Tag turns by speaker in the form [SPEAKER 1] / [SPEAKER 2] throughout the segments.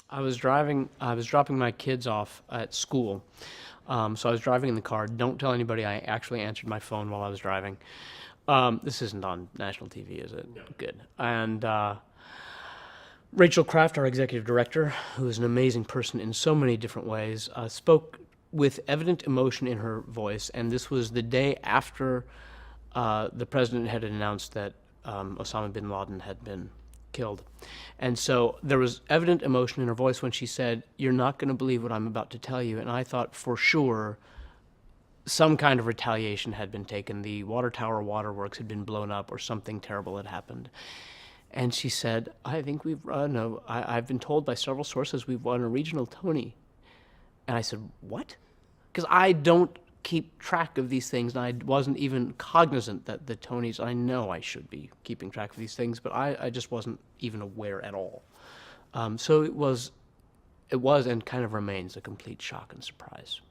[SPEAKER 1] I was dropping my kids off at school. So I was driving in the car. Don't tell anybody I actually answered my phone while I was driving. This isn't on national TV, is it? No. Good. And Rachel Kraft, our executive director, who is an amazing person in so many different ways, spoke with evident emotion in her voice. And this was the day after the president had announced that Osama bin Laden had been killed. And so there was evident emotion in her voice when she said, "You're not going to believe what I'm about to tell you." And I thought for sure some kind of retaliation had been taken. The water tower waterworks had been blown up or something terrible had happened. And she said, "I think I've been told by several sources we've won a regional Tony." And I said, "What?" Because I don't keep track of these things, and I wasn't even cognizant that the Tonys, I know I should be keeping track of these things, but I just wasn't even aware at all. So it was and kind of remains a complete shock and surprise.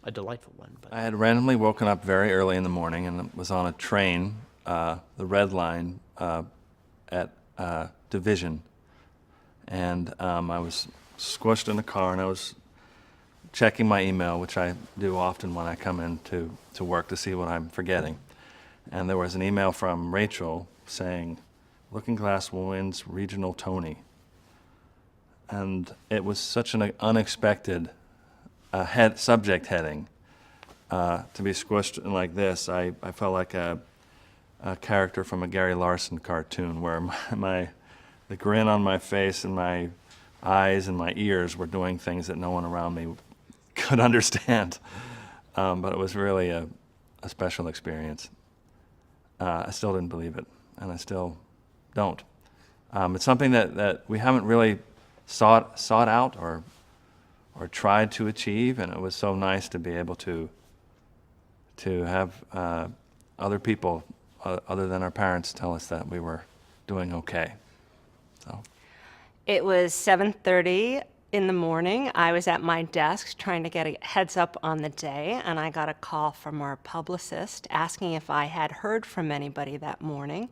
[SPEAKER 1] A delightful one. But
[SPEAKER 2] I had randomly woken up very early in the morning and was on a train, the Red Line, at Division. And I was squished in the car, and I was checking my email, which I do often when I come in to work to see what I'm forgetting. And there was an email from Rachel saying, "Lookingglass wins regional Tony." And it was such an unexpected subject heading to be squished like this. I felt like a character from a Gary Larson cartoon where the grin on my face and my eyes and my ears were doing things that no one around me could understand. But it was really a special experience. I still didn't believe it, and I still don't. It's something that we haven't really sought out or tried to achieve, and it was so nice to be able to have other people other than our parents tell us that we were doing okay. So
[SPEAKER 3] it was 7:30 in the morning. I was at my desk trying to get a heads up on the day, and I got a call from our publicist asking if I had heard from anybody that morning.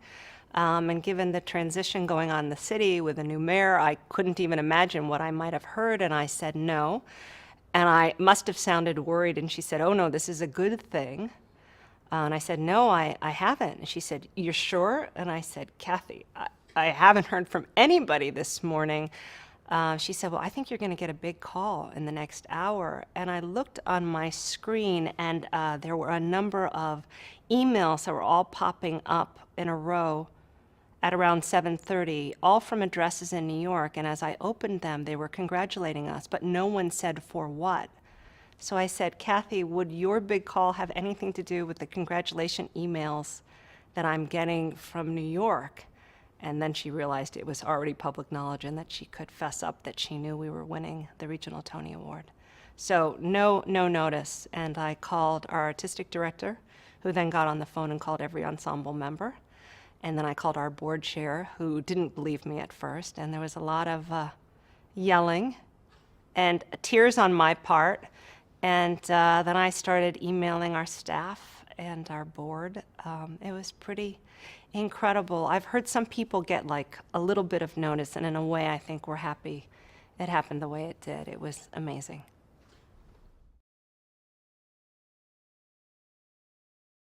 [SPEAKER 3] And given the transition going on in the city with a new mayor, I couldn't even imagine what I might have heard, and I said no. And I must have sounded worried, and she said, "Oh no, this is a good thing." And I said, "No, I haven't." And she said, "You're sure?" And I said, "Kathy, I haven't heard from anybody this morning." She said, "Well, I think you're going to get a big call in the next hour." And I looked on my screen, and there were a number of emails that were all popping up in a row at around 7:30, all from addresses in New York. And as I opened them, they were congratulating us, but no one said for what. So I said, "Kathy, would your big call have anything to do with the congratulation emails that I'm getting from New York?" And then she realized it was already public knowledge and that she could fess up that she knew we were winning the Regional Tony Award. So no notice. And I called our artistic director, who then got on the phone and called every ensemble member. And then I called our board chair, who didn't believe me at first. And there was a lot of yelling and tears on my part. And then I started emailing our staff and our board. It was pretty incredible. I've heard some people get like a little bit of notice, and in a way I think we're happy it happened the way it did. It was amazing.